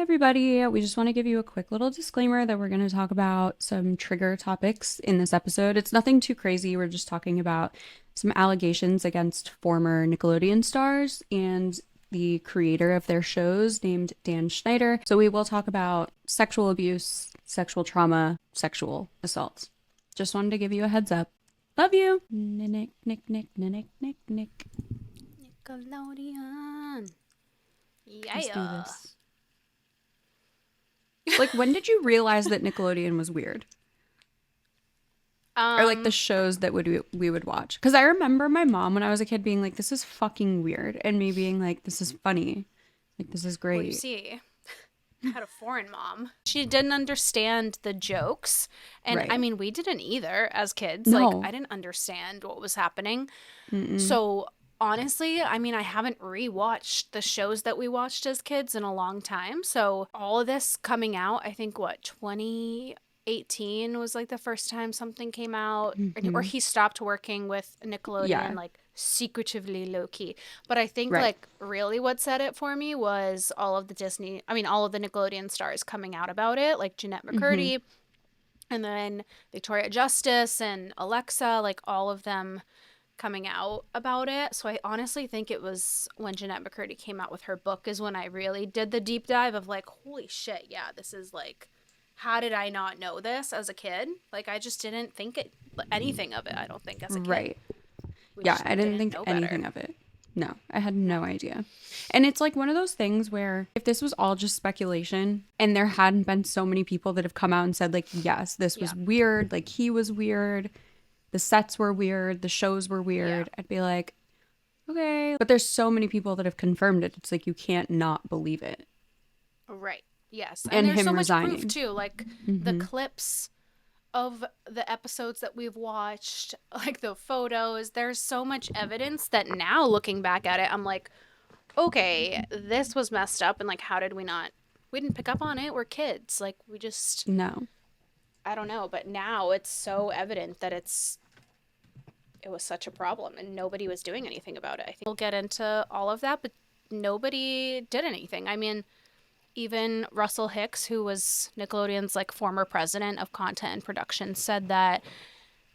everybody. We just want to give you a quick little disclaimer that we're going to talk about some trigger topics in this episode. It's nothing too crazy. We're just talking about some allegations against former Nickelodeon stars and the creator of their shows named Dan Schneider. So we will talk about sexual abuse, sexual trauma, sexual assault. Just wanted to give you a heads up. Love you. Nick. Nickelodeon. Yeah. Let's do this. Like, when did you realize that Nickelodeon was weird? Or like the shows that we would watch? Because I remember my mom when I was a kid being like, this is fucking weird. And me being like, this is funny. Like, this is great. Well, you see, I had a foreign mom. She didn't understand the jokes. And Right. I mean, we didn't either as kids. No. Like, I didn't understand what was happening. So honestly, I mean, I haven't rewatched the shows that we watched as kids in a long time. So all of this coming out, I think, 2018 was like the first time something came out, or he stopped working with Nickelodeon, Yeah. like secretively low key. But I think Right. like really what set it for me was all of the Nickelodeon stars coming out about it, like Jeanette McCurdy, and then Victoria Justice and Alexa, like all of them coming out about it. So I honestly think it was when Jeanette McCurdy came out with her book is when I really did the deep dive of like, holy shit, yeah, this is like, how did I not know this as a kid? Like, I just didn't think anything of it, I don't think, as a kid. Right. We Yeah, just I didn't think know anything better. of it. No, I had no idea. And it's like one of those things where if this was all just speculation and there hadn't been so many people that have come out and said like, yes, this was weird, like he was weird, the sets were weird, the shows were weird, I'd be like, okay. But there's so many people that have confirmed it. It's like you can't not believe it. Right. Yes. And there's him so resigning. much proof too. Like the clips of the episodes that we've watched, like the photos, there's so much evidence that now looking back at it, I'm like, okay, this was messed up. And like, how did we didn't pick up on it. We're kids. Like we just, No. I don't know. But now it's so evident that it was such a problem and nobody was doing anything about it. I think we'll get into all of that, but nobody did anything. I mean, even Russell Hicks, who was Nickelodeon's like former president of content and production, said that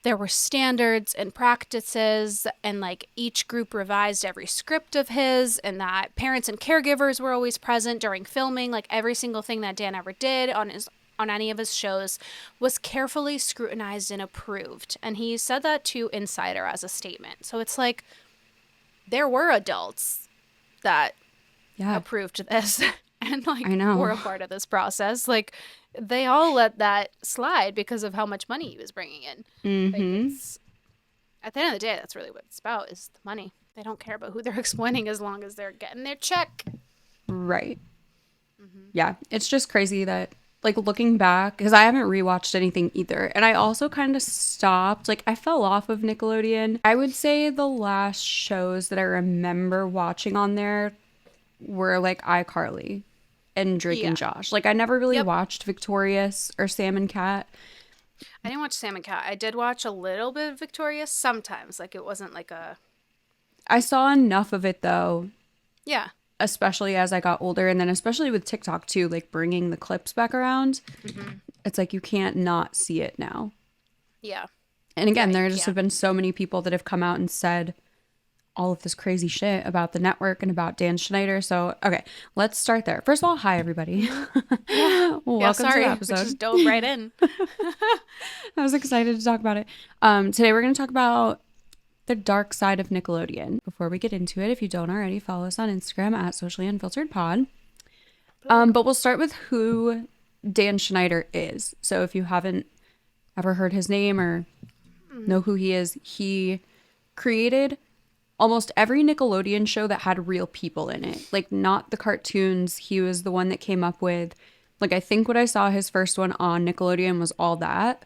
there were standards and practices and like each group revised every script of his, and that parents and caregivers were always present during filming. Like every single thing that Dan ever did on any of his shows was carefully scrutinized and approved. And he said that to Insider as a statement. So it's like there were adults that approved this and like I know. were a part of this process. Like they all let that slide because of how much money he was bringing in. Like, at the end of the day, that's really what it's about, is the money. They don't care about who they're exploiting as long as they're getting their check. Right. Yeah, it's just crazy that, like, looking back, because I haven't rewatched anything either, and I also kind of stopped, like, I fell off of Nickelodeon. I would say the last shows that I remember watching on there were, like, iCarly and Drake and Josh. Like, I never really watched Victorious or Sam and Cat. I didn't watch Sam and Cat. I did watch a little bit of Victorious sometimes. Like, it wasn't like a... I saw enough of it, though. Yeah. Especially as I got older, and then especially with TikTok too, like bringing the clips back around. It's like you can't not see it now. Yeah. And again, there just have been so many people that have come out and said all of this crazy shit about the network and about Dan Schneider. So, okay, let's start there. First of all, hi everybody. Welcome to the episode. We just dove right in. I was excited to talk about it. Today we're going to talk about the dark side of Nickelodeon. Before we get into it, if you don't already, follow us on Instagram at Socially Unfiltered Pod. But we'll start with who Dan Schneider is. So if you haven't ever heard his name or know who he is, he created almost every Nickelodeon show that had real people in it. Like, not the cartoons. He was the one that came up with, like, I think what I saw his first one on Nickelodeon was All That.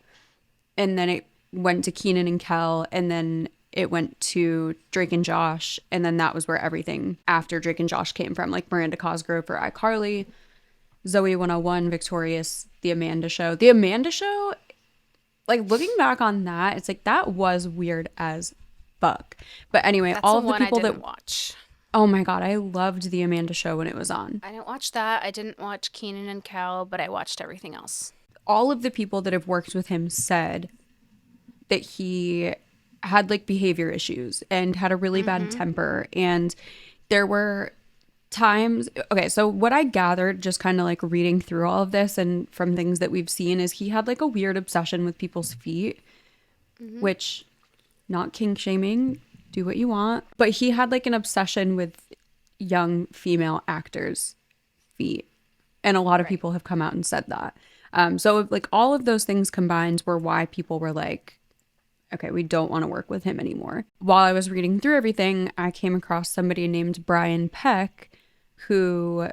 And then it went to Keenan and Kel, and then it went to Drake and Josh, and then that was where everything after Drake and Josh came from, like Miranda Cosgrove for iCarly, Zoe 101, Victorious, The Amanda Show. The Amanda Show, like, looking back on that, it's like that was weird as fuck. But anyway, That's all of the the one people I that didn't watch. Oh my God, I loved the Amanda Show when it was on. I didn't watch that. I didn't watch Keenan and Kel, but I watched everything else. All of the people that have worked with him said that he had like behavior issues and had a really bad temper. And there were times, okay, so what I gathered just kind of like reading through all of this and from things that we've seen is he had like a weird obsession with people's feet, which, not kink shaming, do what you want, but he had like an obsession with young female actors' feet. And a lot of people have come out and said that. So like all of those things combined were why people were like, okay, we don't want to work with him anymore. While I was reading through everything, I came across somebody named Brian Peck, who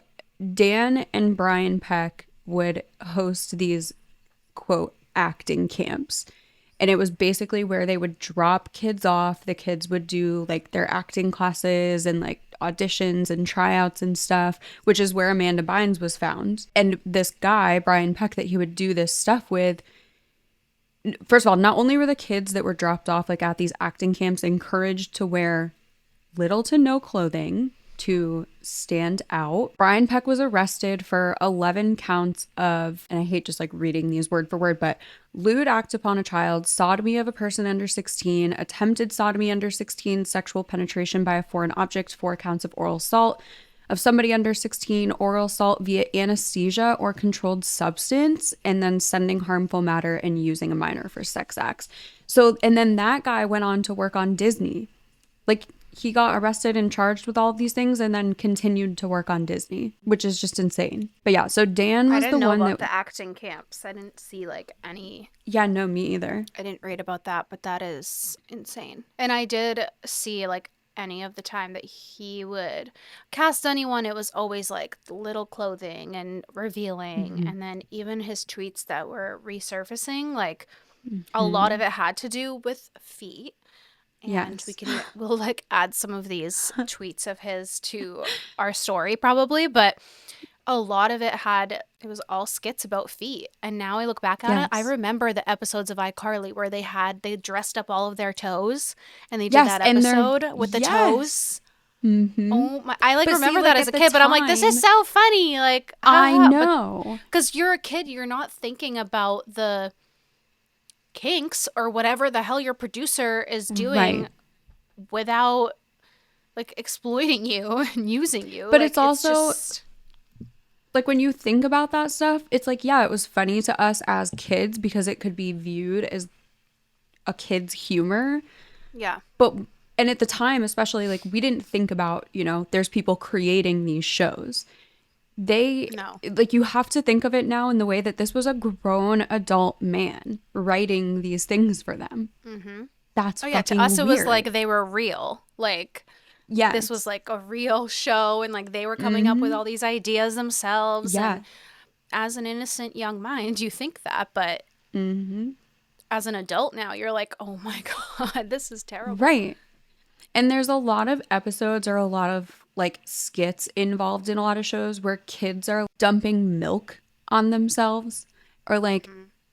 Dan and Brian Peck would host these, quote, acting camps. And it was basically where they would drop kids off. The kids would do like their acting classes and like auditions and tryouts and stuff, which is where Amanda Bynes was found. And this guy, Brian Peck, that he would do this stuff with, first of all, not only were the kids that were dropped off like at these acting camps encouraged to wear little to no clothing to stand out. Brian Peck was arrested for 11 counts of, and I hate just like reading these word for word, but lewd act upon a child, sodomy of a person under 16, attempted sodomy under 16, sexual penetration by a foreign object, 4 counts of oral assault of somebody under 16, oral assault via anesthesia or controlled substance, and then sending harmful matter and using a minor for sex acts. So, and then that guy went on to work on Disney. Like, he got arrested and charged with all of these things and then continued to work on Disney, which is just insane. But yeah, so Dan was the one that... I didn't know about the acting camps. I didn't see like any... Yeah, no, me either. I didn't read about that, but that is insane. And I did see like any of the time that he would cast anyone, it was always like little clothing and revealing. And then even his tweets that were resurfacing, like a lot of it had to do with feet. And we'll like add some of these tweets of his to our story probably, but a lot of it was all skits about feet. And now I look back at it, I remember the episodes of iCarly where they dressed up all of their toes and they did that episode with the toes. Oh my, I remember that as a kid, but I'm like, this is so funny. Like, I know. Because you're a kid, you're not thinking about the kinks or whatever the hell your producer is doing without like exploiting you and using you. But like, it's also like when you think about that stuff, it's like, yeah, it was funny to us as kids because it could be viewed as a kid's humor. Yeah. But and at the time, especially, like, we didn't think about, you know, there's people creating these shows. Like, you have to think of it now in the way that this was a grown adult man writing these things for them. That's fucking to us, weird. It was like they were real. Like, this was like a real show, and like they were coming up with all these ideas themselves. Yeah. And as an innocent young mind, you think that, but as an adult now, you're like, oh my God, this is terrible. Right. And there's a lot of episodes or a lot of like skits involved in a lot of shows where kids are dumping milk on themselves or like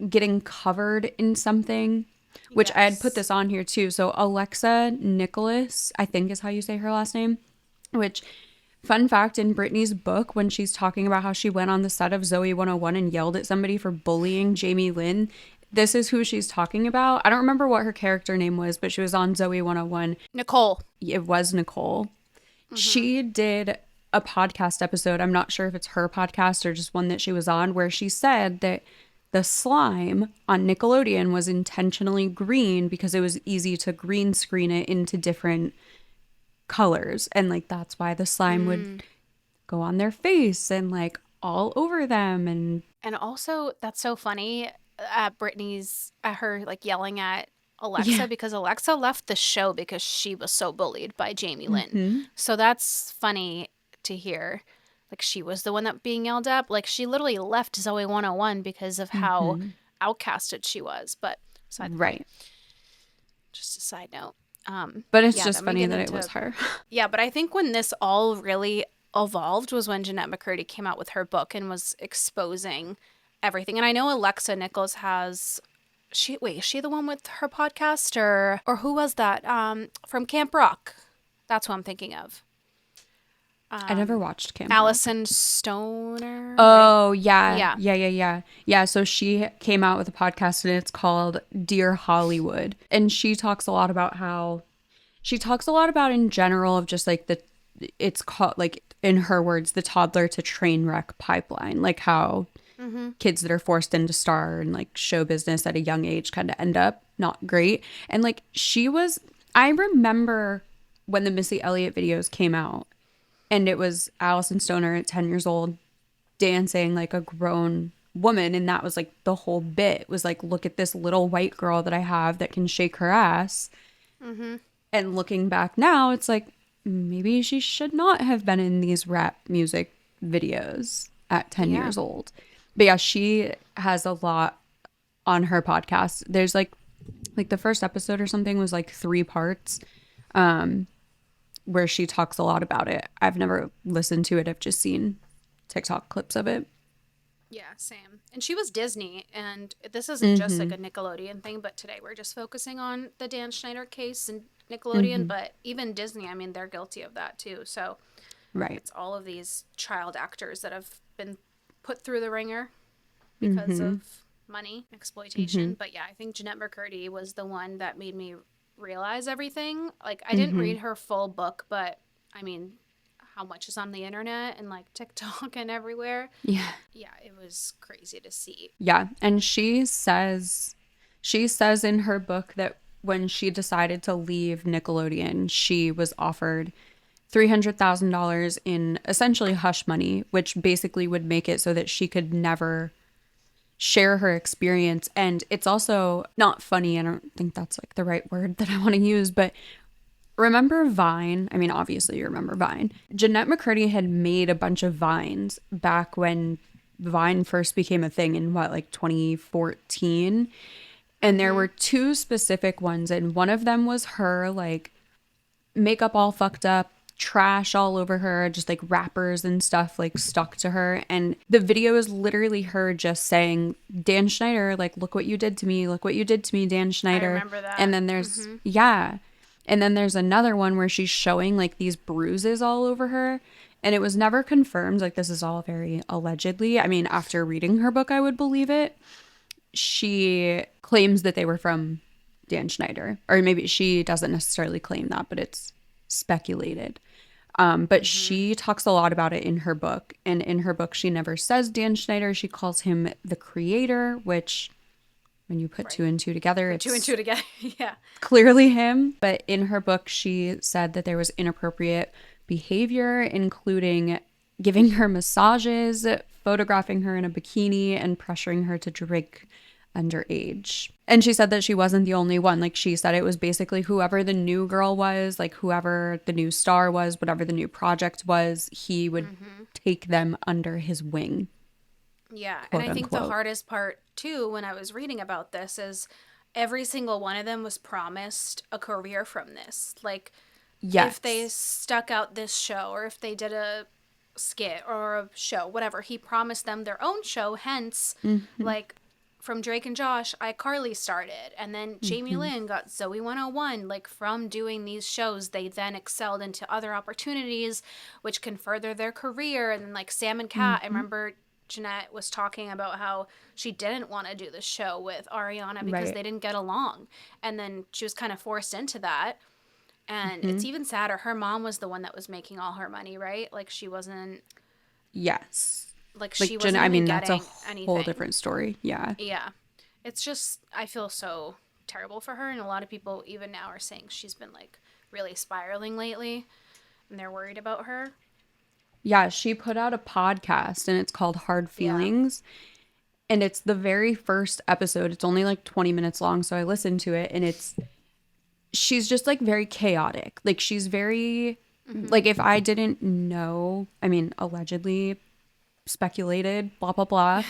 getting covered in something, which I had put this on here too. So Alexa Nicholas, I think is how you say her last name, which, fun fact, in Brittany's book, when she's talking about how she went on the set of Zoe 101 and yelled at somebody for bullying Jamie Lynn, this is who she's talking about. I don't remember what her character name was, but she was on Zoe 101. Nicole. It was Nicole. She did a podcast episode. I'm not sure if it's her podcast or just one that she was on, where she said that the slime on Nickelodeon was intentionally green because it was easy to green screen it into different colors. And like, that's why the slime would go on their face and like all over them. And also, that's so funny at her like yelling at Alexa because Alexa left the show because she was so bullied by Jamie Lynn. So that's funny to hear. Like, she was the one that being yelled at. Like, she literally left Zoe 101 because of how outcasted she was. But just a side note. But it's just funny that it was her. Yeah, but I think when this all really evolved was when Jeanette McCurdy came out with her book and was exposing everything. And I know Alexa Nichols has... is she the one with her podcast? Or who was that? From Camp Rock. That's who I'm thinking of. I never watched Camp Rock. Allison Stoner, right? Oh, yeah. Yeah. Yeah, so she came out with a podcast and it's called Dear Hollywood. And she talks a lot about how she talks a lot about in general of just like it's called like in her words, the toddler to train wreck pipeline, like how kids that are forced into star and like show business at a young age kind of end up not great. And like I remember when the Missy Elliott videos came out and it was Allison Stoner at 10 years old dancing like a grown woman. And that was like the whole bit was like, look at this little white girl that I have that can shake her ass. And looking back now, it's like, maybe she should not have been in these rap music videos at 10 Yeah. years old. But yeah, she has a lot on her podcast. There's like the first episode or something was like 3 parts where she talks a lot about it. I've never listened to it. I've just seen TikTok clips of it. Yeah, same. And she was Disney, and this isn't just like a Nickelodeon thing, but today we're just focusing on the Dan Schneider case and Nickelodeon, but even Disney, I mean, they're guilty of that too. So Right. it's all of these child actors that have been put through the ringer because of money exploitation. But yeah, I think Jeanette McCurdy was the one that made me realize everything. Like, I didn't read her full book, but I mean, how much is on the internet and like TikTok and everywhere. Yeah. Yeah, it was crazy to see. Yeah. And she says in her book that when she decided to leave Nickelodeon, she was offered $300,000 in essentially hush money, which basically would make it so that she could never share her experience. And it's also not funny. I don't think that's like the right word that I want to use, but remember Vine? I mean, obviously you remember Vine. Jeanette McCurdy had made a bunch of Vines back when Vine first became a thing in like 2014. And there were 2 specific ones. And one of them was her like makeup all fucked up, trash all over her, just like wrappers and stuff like stuck to her. And the video is literally her just saying, Dan Schneider, like, look what you did to me. Look what you did to me, Dan Schneider. I remember that. And then there's, yeah. And then there's another one where she's showing like these bruises all over her. And it was never confirmed. Like, this is all very allegedly. I mean, after reading her book, I would believe it. She claims that they were from Dan Schneider. Or maybe she doesn't necessarily claim that, but it's speculated. But she talks a lot about it in her book. And in her book, she never says Dan Schneider. She calls him the creator, which when you put 2 and 2 together, it's 2 and 2 together. Yeah. clearly him. But in her book, she said that there was inappropriate behavior, including giving her massages, photographing her in a bikini, and pressuring her to drink underage. And she said that she wasn't the only one. Like, she said it was basically whoever the new girl was, like whoever the new star was, whatever the new project was, he would take them under his wing. Yeah. Quote, and I think unquote. the hardest part too, when I was reading about this, is every single one of them was promised a career from this. Like, Yes. if they stuck out this show, or if they did a skit or a show, whatever, he promised them their own show. Hence, like, from Drake and Josh, iCarly started, and then Jamie Lynn got Zoe 101. Like, from doing these shows, they then excelled into other opportunities, which can further their career. And then, like, Sam and Cat, I remember Jeanette was talking about how she didn't want to do the show with Ariana because they didn't get along. And then she was kind of forced into that. And it's even sadder. Her mom was the one that was making all her money, right? Like, she wasn't. Yes. Like, Like, she wasn't I mean, even that's a getting anything. whole different story. Yeah. Yeah. It's just, I feel so terrible for her. And a lot of people even now are saying she's been like really spiraling lately, and they're worried about her. Yeah. She put out a podcast and it's called Hard Feelings. And it's the very first episode. It's only like 20 minutes long. So I listened to it, and she's just like very chaotic. Like, she's very, like, if I didn't know, I mean, allegedly speculated, blah, blah, blah.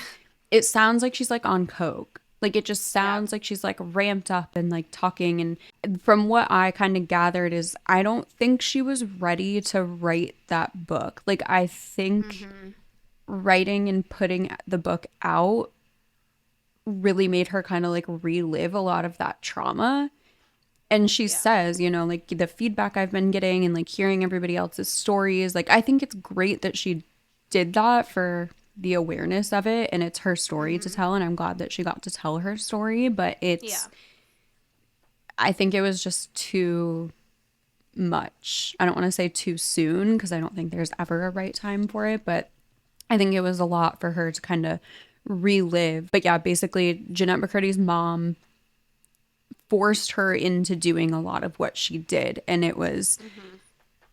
It sounds like she's like on coke. Like, it just sounds like she's like ramped up and like talking. And from what I kind of gathered is I don't think she was ready to write that book. Like, I think writing and putting the book out really made her kind of like relive a lot of that trauma. And she Yeah. says, you know, like the feedback I've been getting and like hearing everybody else's stories, like I think it's great that she did that for the awareness of it, and it's her story to Mm-hmm. tell, and I'm glad that she got to tell her story, but Yeah. I think it was just too much. I don't want to say too soon because I don't think there's ever a right time for it, but I think it was a lot for her to kind of relive. But yeah, basically Jeanette McCurdy's mom forced her into doing a lot of what she did, and it was Mm-hmm.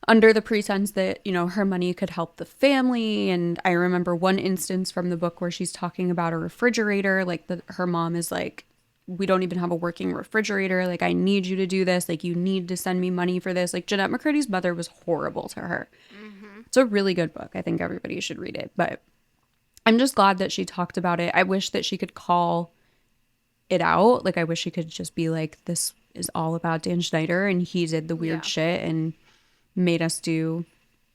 under the pretense that, you know, her money could help the family. And I remember one instance from the book where she's talking about a refrigerator, like her mom is like, we don't even have a working refrigerator, like I need you to do this, like you need to send me money for this. Like Jeanette McCurdy's mother was horrible to her. Mm-hmm. It's a really good book. I think everybody should read it, but I'm just glad that she talked about it. I wish that she could call it out. Like I wish she could just be like, this is all about Dan Schneider and he did the weird Yeah. shit and made us do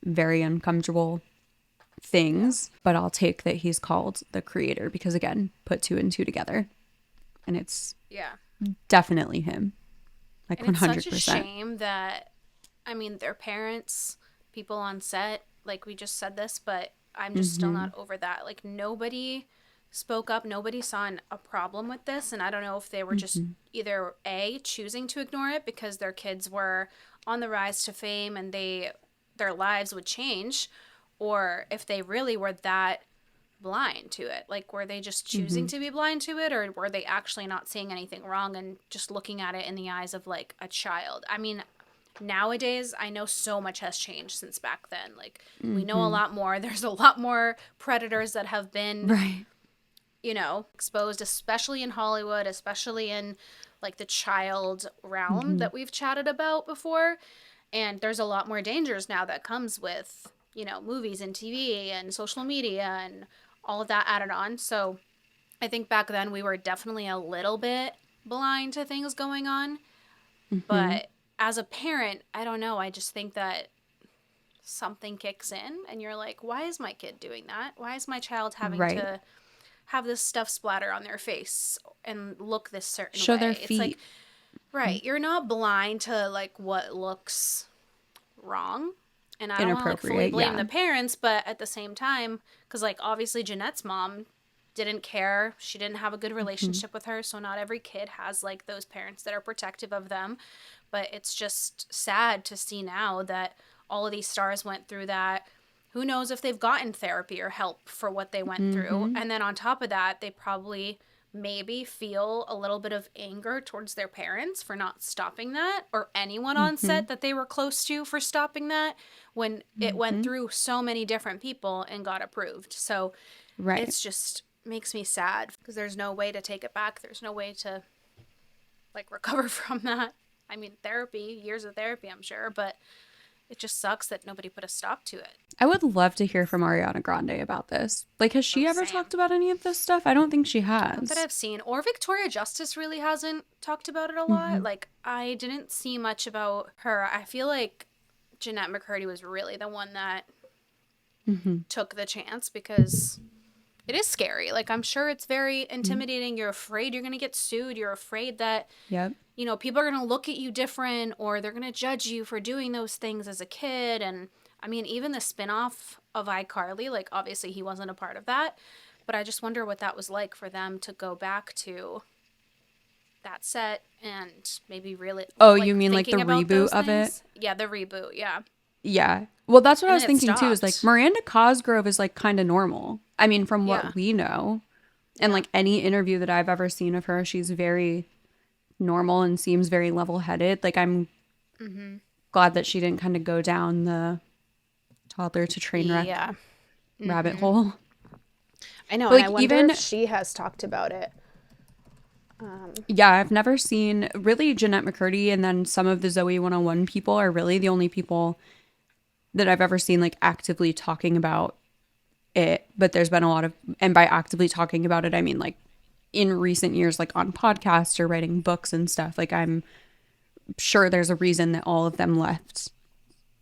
very uncomfortable Yeah. things. But I'll take that he's called the creator because, again, put two and two together. And it's Yeah. definitely him. Like And it's such a 100%. shame that, I mean, their parents, people on set, like we just said this, but I'm just still Mm-hmm. not over that. Like nobody spoke up, nobody saw a problem with this, and I don't know if they were just Mm-hmm. either A, choosing to ignore it because their kids were on the rise to fame and their lives would change, or if they really were that blind to it. Like, were they just choosing Mm-hmm. to be blind to it, or were they actually not seeing anything wrong and just looking at it in the eyes of like a child? I mean, nowadays, I know so much has changed since back then. Like, we know a Mm-hmm. lot more. There's a lot more predators that have been, Right. exposed, especially in Hollywood, especially in like the child realm Mm-hmm. that we've chatted about before. And there's a lot more dangers now that comes with, movies and TV and social media and all of that added on. So I think back then we were definitely a little bit blind to things going on. Mm-hmm. But as a parent, I don't know. I just think that something kicks in and you're like, why is my kid doing that? Why is my child having Right. to have this stuff splatter on their face and look this certain Show their way? It's like, feet. right, you're not blind to like what looks wrong. And I don't want to like fully Inappropriate. blame Yeah. the parents, but at the same time, because like obviously Jeanette's mom didn't care. She didn't have a good Mm-hmm. relationship with her. So not every kid has like those parents that are protective of them. But it's just sad to see now that all of these stars went through that. Who knows if they've gotten therapy or help for what they went through. Mm-hmm. And then on top of that, they probably maybe feel a little bit of anger towards their parents for not stopping that, or anyone on Mm-hmm. set that they were close to for stopping that when it went Mm-hmm. through so many different people and got approved. So Right. it's just makes me sad because there's no way to take it back. There's no way to like recover from that. I mean, therapy, years of therapy, I'm sure, but it just sucks that nobody put a stop to it. I would love to hear from Ariana Grande about this. Like, has Oh, she ever same. talked about any of this stuff? I don't think she Not that has. I've seen. Or Victoria Justice really hasn't talked about it a lot. Mm-hmm. Like, I didn't see much about her. I feel like Jeanette McCurdy was really the one that Mm-hmm. took the chance because it is scary. Like, I'm sure it's very intimidating. You're afraid you're going to get sued. You're afraid that, Yep. people are going to look at you different or they're going to judge you for doing those things as a kid. And I mean, even the spin-off of iCarly, like, obviously he wasn't a part of that. But I just wonder what that was like for them to go back to that set and maybe really Oh, you like mean like the thinking about reboot those of it? things. Yeah, the reboot. Yeah. Yeah. Well, that's what I And was then it thinking too, is like stopped. Miranda Cosgrove is like kind of normal. I mean, from Yeah. what we know, and Yeah. like any interview that I've ever seen of her, she's very normal and seems very level headed. Like, I'm Mm-hmm. glad that she didn't kind of go down the toddler to train wreck Yeah. rabbit Mm-hmm. hole. I know, But and I like, wonder if even, she has talked about it. yeah, I've never seen really Jeanette McCurdy, and then some of the Zoe 101 people are really the only people that I've ever seen like actively talking about it. But there's been a lot of, and by actively talking about it, I mean like in recent years, like on podcasts or writing books and stuff. Like, I'm sure there's a reason that all of them left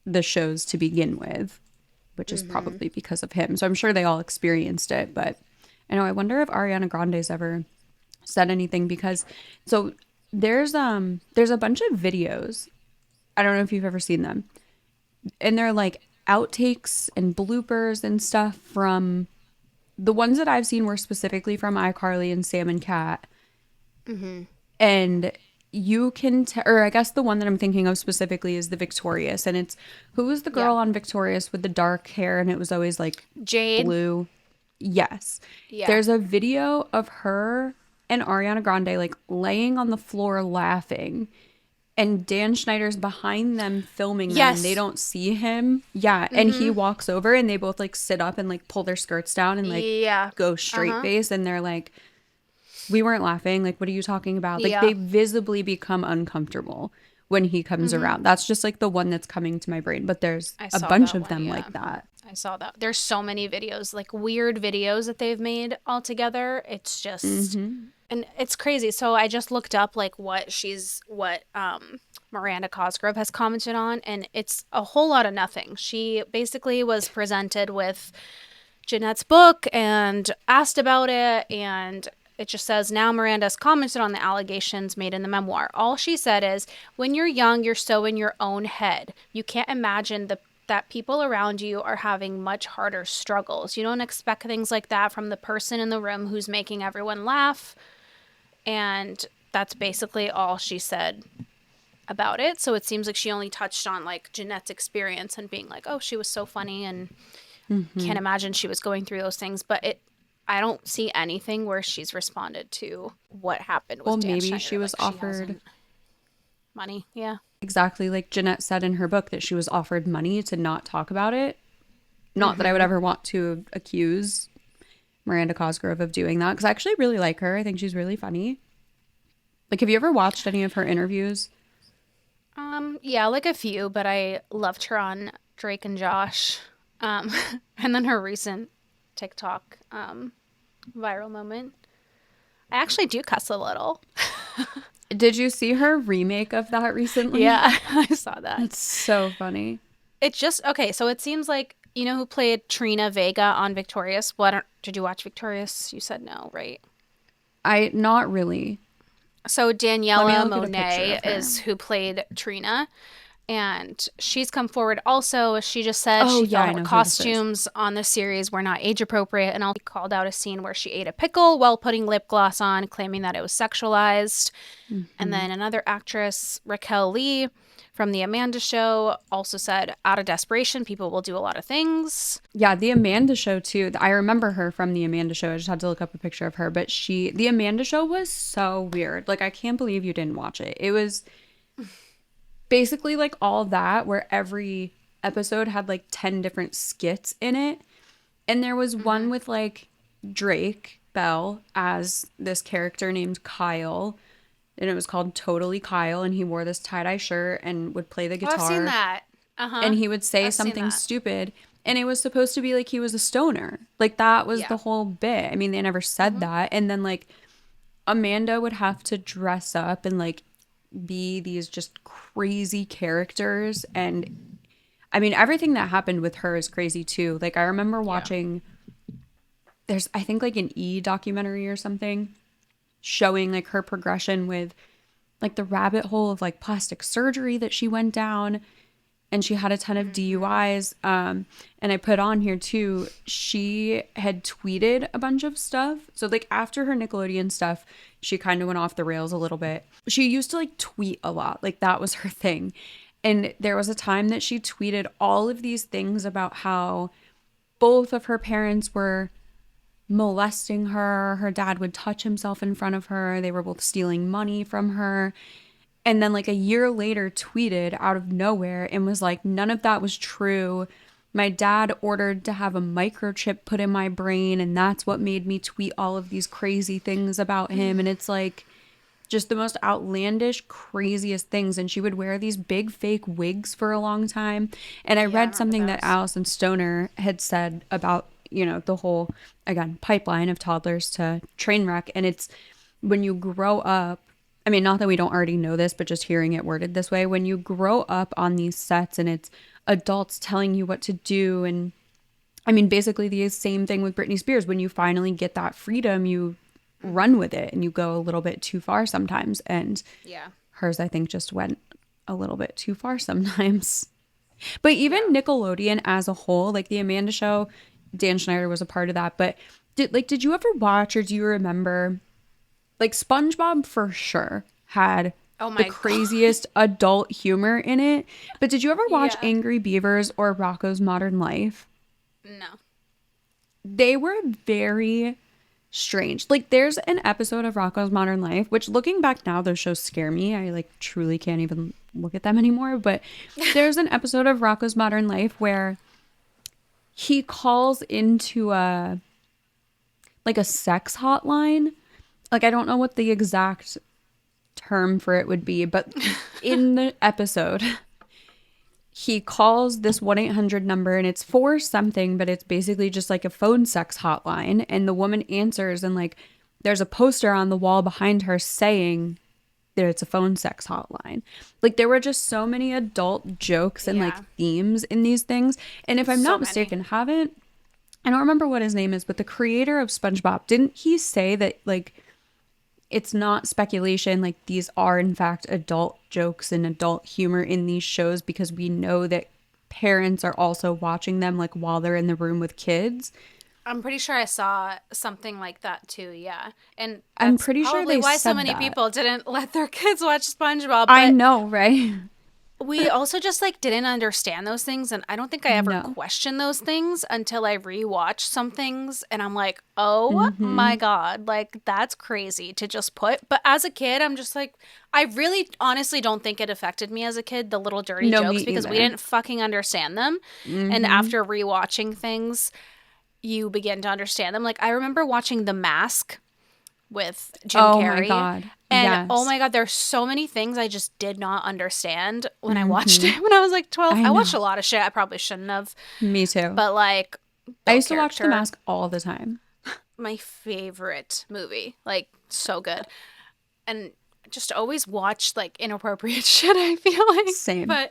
the shows to begin with, which is Mm-hmm. probably because of him. So I'm sure they all experienced it. But I know, I wonder if Ariana Grande's ever said anything, because so there's a bunch of videos. I don't know if you've ever seen them. And they're like outtakes and bloopers and stuff from the ones that I've seen were specifically from iCarly and Sam and Cat. Mm-hmm. And you can or I guess the one that I'm thinking of specifically is the Victorious, and it's who was the Yeah. girl on Victorious with the dark hair and it was always like Jade. blue. Yes. Yeah. There's a video of her and Ariana Grande like laying on the floor laughing, and Dan Schneider's behind them filming them and they Yes. don't see him. Yeah, and he walks over and they both like sit up and like pull their skirts down and like Yeah. go straight face, and they're like, we weren't laughing. Like, what are you talking about? Like, Yeah. they visibly become uncomfortable when he comes around. That's just like the one that's coming to my brain. But there's I a saw bunch that of one, them yeah. like that. I saw that. There's so many videos, like weird videos that they've made all together. It's just, and it's crazy. So I just looked up like what Miranda Cosgrove has commented on, and it's a whole lot of nothing. She basically was presented with Jeanette's book and asked about it, and it just says, now Miranda's commented on the allegations made in the memoir. All she said is, when you're young, you're so in your own head. You can't imagine that people around you are having much harder struggles. You don't expect things like that from the person in the room who's making everyone laugh. And that's basically all she said about it. So it seems like she only touched on like Jeanette's experience and being like, oh, she was so funny and can't imagine she was going through those things. But I don't see anything where she's responded to what happened with Well, Dan maybe Schneider. she was Like, offered money. Yeah. exactly like Jeanette said in her book that she was offered money to not talk about it. Not that I would ever want to accuse Miranda Cosgrove of doing that, because I actually really like her. I think she's really funny. Like, have you ever watched any of her interviews? Yeah, like a few, but I loved her on Drake and Josh. Um, and then her recent TikTok viral moment. I actually do cuss a little. Did you see her remake of that recently? Yeah, I saw that. It's so funny. It's just, okay, so it seems like, you know who played Trina Vega on Victorious? Well, did you watch Victorious? You said no, right? Not really. So Let me Daniela look at a picture Monet of her. is who played Trina. And she's come forward also. She just said Oh, she yeah, I felt know who this is. costumes on the series were not age appropriate, and also called out a scene where she ate a pickle while putting lip gloss on, claiming that it was sexualized. And then another actress, Raquel Lee from The Amanda Show, also said, out of desperation, people will do a lot of things. Yeah, the Amanda Show too. I remember her from the Amanda Show. I just had to look up a picture of her, but the Amanda Show was so weird. Like, I can't believe you didn't watch it. It was basically like all that, where every episode had like 10 different skits in it. And there was one with like Drake Bell as this character named Kyle. And it was called Totally Kyle. And he wore this tie-dye shirt and would play the Oh, guitar. I've seen that. Uh-huh. And he would say I've seen something that. stupid. And it was supposed to be like he was a stoner. Like, that was Yeah. the whole bit. I mean, they never said that. And then like Amanda would have to dress up and like be these just crazy characters. And I mean, everything that happened with her is crazy too. Like, I remember watching, there's I think like an documentary or something showing like her progression with like the rabbit hole of like plastic surgery that she went down, and she had a ton of DUIs. And I put on here too, she had tweeted a bunch of stuff. So like after her Nickelodeon stuff, she kind of went off the rails a little bit. She used to like tweet a lot. Like, that was her thing. And there was a time that she tweeted all of these things about how both of her parents were molesting her. Her dad would touch himself in front of her. They were both stealing money from her. And then like a year later tweeted out of nowhere and was like, none of that was true. My dad ordered to have a microchip put in my brain, and that's what made me tweet all of these crazy things about him. And it's like just the most outlandish, craziest things. And she would wear these big fake wigs for a long time. And I read something that Allison Stoner had said about, you know, the whole, again, pipeline of toddlers to train wreck. And it's when you grow up, I mean, not that we don't already know this, but just hearing it worded this way, when you grow up on these sets and it's adults telling you what to do. And I mean, basically the same thing with Britney Spears. When you finally get that freedom, you run with it and you go a little bit too far sometimes. And Yeah. hers, I think, just went a little bit too far sometimes. But even Nickelodeon as a whole, like the Amanda Show, Dan Schneider was a part of that. But did you ever watch or do you remember, like SpongeBob for sure had Oh the my God. craziest adult humor in it. But did you ever watch Yeah. Angry Beavers or Rocko's Modern Life? No. They were very strange. Like there's an episode of Rocko's Modern Life, which looking back now, those shows scare me. I like truly can't even look at them anymore. But there's an episode of Rocko's Modern Life where he calls into a sex hotline. Like I don't know what the exact term for it would be, but in the episode he calls this 1-800 number and it's for something, but it's basically just like a phone sex hotline. And the woman answers and like there's a poster on the wall behind her saying that it's a phone sex hotline. Like there were just so many adult jokes and like themes in these things. And if I'm not mistaken, I don't remember what his name is, but the creator of SpongeBob, didn't he say that like it's not speculation, like these are in fact adult jokes and adult humor in these shows because we know that parents are also watching them like while they're in the room with kids? I'm pretty sure I saw something like that too, yeah. And I'm that's pretty sure probably they why so said many that. people didn't let their kids watch SpongeBob. But I know, right? we also just like didn't understand those things, and I don't think I ever No. questioned those things until I rewatched some things and I'm like, oh my God, like that's crazy to just put. But as a kid, I'm just like, I really honestly don't think it affected me as a kid, the little dirty No, jokes, me because we either. didn't fucking understand them. And after rewatching things, you begin to understand them. Like I remember watching The Mask with Jim Oh Carrey. my God. And Yes. oh my God, there's so many things I just did not understand when I watched it when I was like 12. I watched a know. lot of shit I probably shouldn't have. Me too. But like I Bill used to watch The character, Mask all the time. my favorite movie. Like so good. And just always watched like inappropriate shit, I feel like. Same. But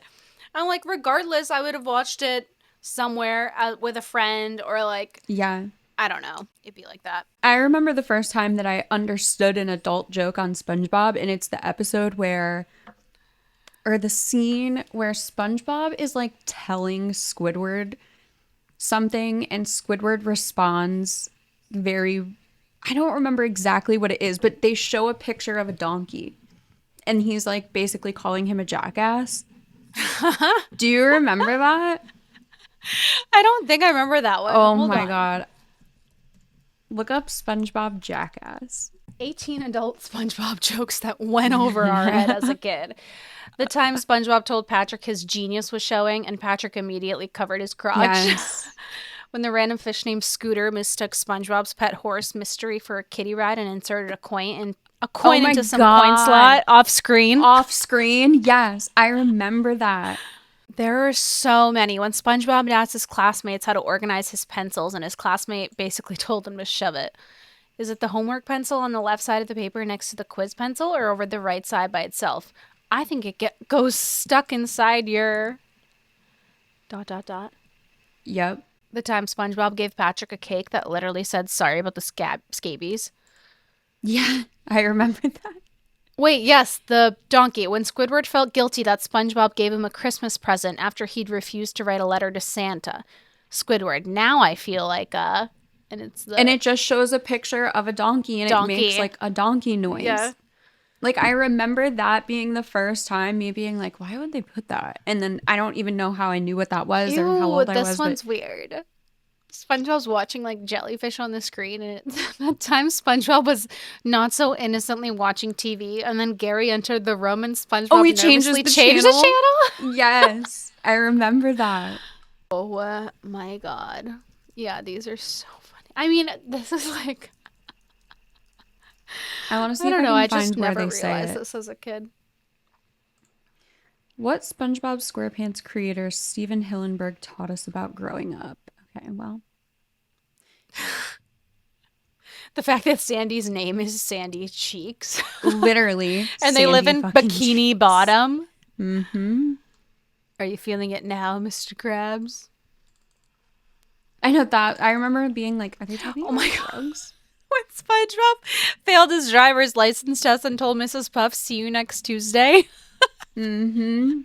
I'm like, regardless, I would have watched it somewhere with a friend or like, Yeah. I don't know. It'd be like that. I remember the first time that I understood an adult joke on SpongeBob, and it's the episode or the scene where SpongeBob is like telling Squidward something, and Squidward responds I don't remember exactly what it is, but they show a picture of a donkey, and he's like basically calling him a jackass. Do you remember that? I don't think I remember that one. Oh Hold my on. God. Look up SpongeBob jackass. 18 adult SpongeBob jokes that went over our head as a kid. The time SpongeBob told Patrick his genius was showing, and Patrick immediately covered his crotch. Yes. When the random fish named Scooter mistook SpongeBob's pet horse Mystery for a kitty rat and inserted a coin Oh my into some God. coin slot off screen. Off screen? Yes, I remember that. There are so many. When SpongeBob asked his classmates how to organize his pencils, and his classmate basically told him to shove it. Is it the homework pencil on the left side of the paper next to the quiz pencil, or over the right side by itself? I think it goes stuck inside your ... Yep. The time SpongeBob gave Patrick a cake that literally said sorry about the scabies. Yeah, I remember that. Wait, yes, the donkey. When Squidward felt guilty that SpongeBob gave him a Christmas present after he'd refused to write a letter to Santa. Squidward, now I feel like and And it just shows a picture of a donkey and Donkey. it makes like a donkey noise. Yeah. Like I remember that being the first time, me being like, why would they put that? And then I don't even know how I knew what that was or how old I was. This one's weird. SpongeBob's watching like jellyfish on the screen, and that time SpongeBob was not so innocently watching TV, and then Gary entered the room and SpongeBob he changes nervously the changed channel? the channel. Yes, I remember that. Oh my God. Yeah, these are so funny. I mean, this is like, I want to see I if don't know. I I can just find where never they say realized it. this as a kid. What SpongeBob SquarePants creator Steven Hillenburg taught us about growing up? Okay, well. The fact that Sandy's name is Sandy Cheeks. Literally. And they live in Sandy fucking Bikini Cheeks. Bottom. Mm-hmm. Are you feeling it now, Mr. Krabs? I know that. I remember being like, are they talking Oh about my God. drugs? When SpongeBob failed his driver's license test and told Mrs. Puff, "See you next Tuesday." Mm-hmm.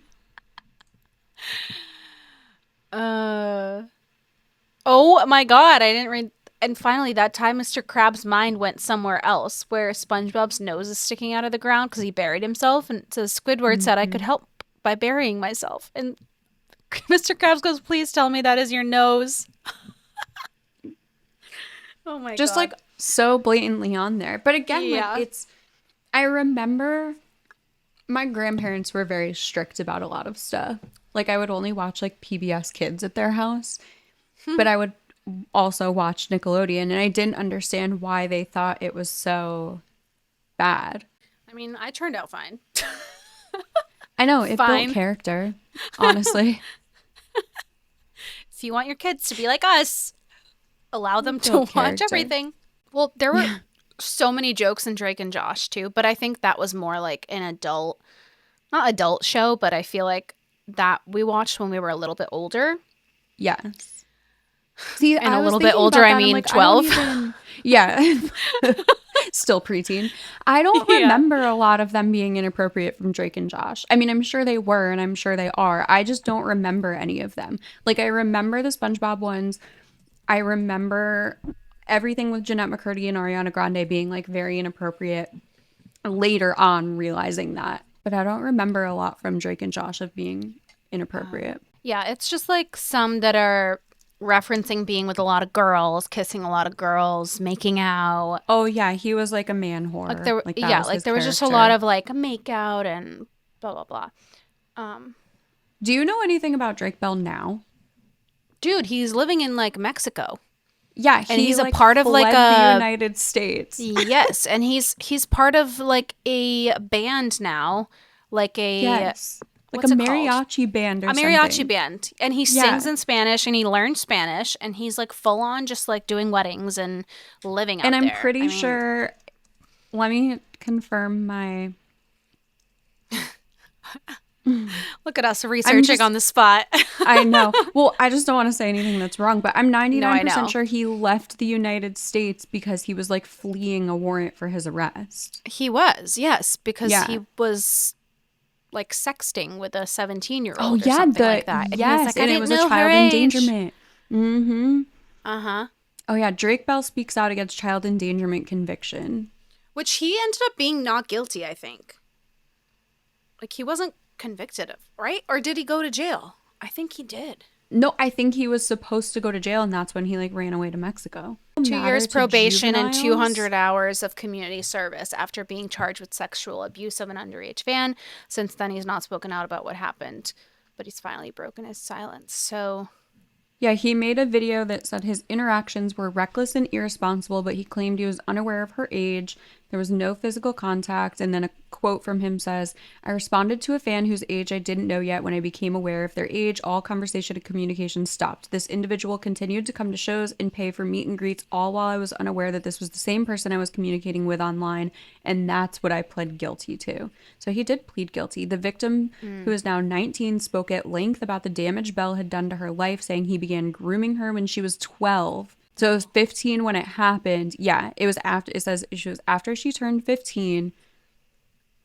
Oh my god, I didn't read. And finally, that time Mr. Krabs' mind went somewhere else, where SpongeBob's nose is sticking out of the ground because he buried himself. And so Squidward said, "I could help by burying myself." And Mr. Krabs goes, "Please tell me that is your nose." Oh my Just god. like so blatantly on there. But again, Yeah. like I remember my grandparents were very strict about a lot of stuff. Like I would only watch like PBS Kids at their house, but I would also watch Nickelodeon, and I didn't understand why they thought it was so bad. I mean, I turned out fine. I know, it Fine. built character, honestly. If you want your kids to be like us, allow them to Built watch character. everything. Well, there were so many jokes in Drake and Josh too, but I think that was more like an adult, not adult show, but I feel like that we watched when we were a little bit older. Yes. See, And I a was little bit thinking older, about I that. I'm mean like, 12. Yeah. Still preteen. I don't Yeah. remember a lot of them being inappropriate from Drake and Josh. I mean, I'm sure they were, and I'm sure they are. I just don't remember any of them. Like, I remember the SpongeBob ones. I remember everything with Jeanette McCurdy and Ariana Grande being, like, very inappropriate later on, realizing that. But I don't remember a lot from Drake and Josh of being inappropriate. Yeah, it's just like some that are referencing being with a lot of girls, kissing a lot of girls, making out. Oh, yeah, he was, like, a man whore. Like there, that yeah, was like his there was just a character. lot of like a make out and blah blah blah. Do you know anything about Drake Bell now? Dude, he's living in like Mexico. Yeah, And he's a like, part of, like, fled the a- United States. Yes, and he's part of like a band now, like a Yes, like what's a it called? mariachi band or A mariachi something. band, and he Yeah. sings in Spanish and he learns Spanish and he's like full on just like doing weddings and living out And I'm there. pretty I mean, sure. Let me confirm my. look at us researching on the spot. I know. Well, I just don't want to say anything that's wrong, but I'm 99% know. sure he left the United States because he was like fleeing a warrant for his arrest. He was, yes, because Yeah. he was like sexting with a 17-year-old Oh, or yeah, something like that. And he was yes, like, I and it didn't was know a child her age. endangerment. Mm-hmm. Uh-huh. Oh yeah, Drake Bell speaks out against child endangerment conviction. Which he ended up being not guilty, I think. Like, he wasn't convicted of, right? Or did he go to jail? I think he did. No, I think he was supposed to go to jail, and that's when he like ran away to Mexico. 2 years Matter to probation and juveniles? 200 hours of community service after being charged with sexual abuse of an underage fan. Since then, he's not spoken out about what happened, but he's finally broken his silence. So, Yeah, he made a video that said his interactions were reckless and irresponsible, but he claimed he was unaware of her age. There was no physical contact. And then a quote from him says, I responded to a fan whose age I didn't know yet. When I became aware of their age, all conversation and communication stopped. This individual continued to come to shows and pay for meet and greets, all while I was unaware that this was the same person I was communicating with online. And that's what I pled guilty to. So he did plead guilty. The victim, who is now 19, spoke at length about the damage Bell had done to her life, saying he began grooming her when she was 12. So it was 15 when it happened. Yeah, it was after. It says it was after she turned 15,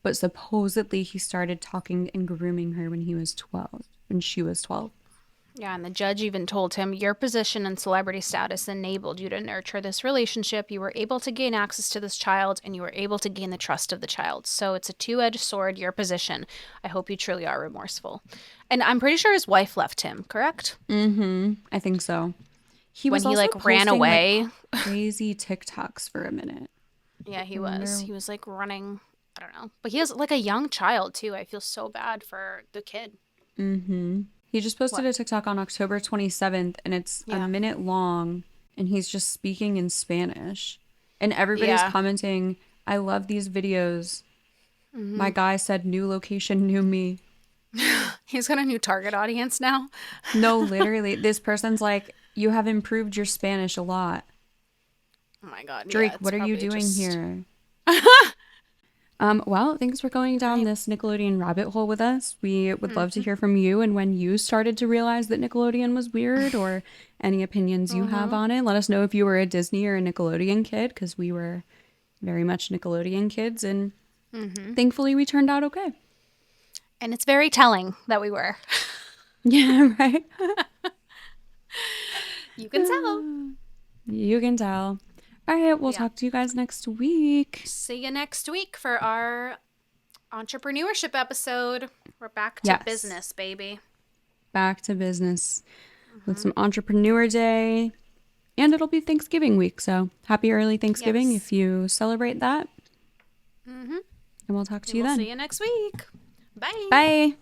but supposedly he started talking and grooming her when he was 12. When she was 12. yeah, and the judge even told him, your position and celebrity status enabled you to nurture this relationship. You were able to gain access to this child, and you were able to gain the trust of the child. So it's a two-edged sword, your position. I hope you truly are remorseful. And I'm pretty sure his wife left him, correct? Mm-hmm. I think so. He When was he, also like, ran posting, away. like, crazy TikToks for a minute. Yeah, he was. He was like running. I don't know. But he has like a young child too. I feel so bad for the kid. Mm-hmm. He just posted What? a TikTok on October 27th, and it's Yeah. a minute long, and he's just speaking in Spanish. And everybody's Yeah. commenting, I love these videos. Mm-hmm. My guy said, new location, new me. He's got a new target audience now. No, literally, this person's like, you have improved your Spanish a lot. Oh my god. Drake, yeah, it's what are you probably doing just- here? Well, thanks for going down this Nickelodeon rabbit hole with us. We would love to hear from you and when you started to realize that Nickelodeon was weird or any opinions you have on it. Let us know if you were a Disney or a Nickelodeon kid because we were very much Nickelodeon kids and thankfully we turned out okay. And it's very telling that we were. Yeah, right? You can tell. You can tell. All right, we'll talk to you guys next week. See you next week for our entrepreneurship episode. We're back to business, baby. Back to business with some Entrepreneur Day. And it'll be Thanksgiving week, so happy early Thanksgiving if you celebrate that. And we'll talk to you then. See you next week. Bye. Bye.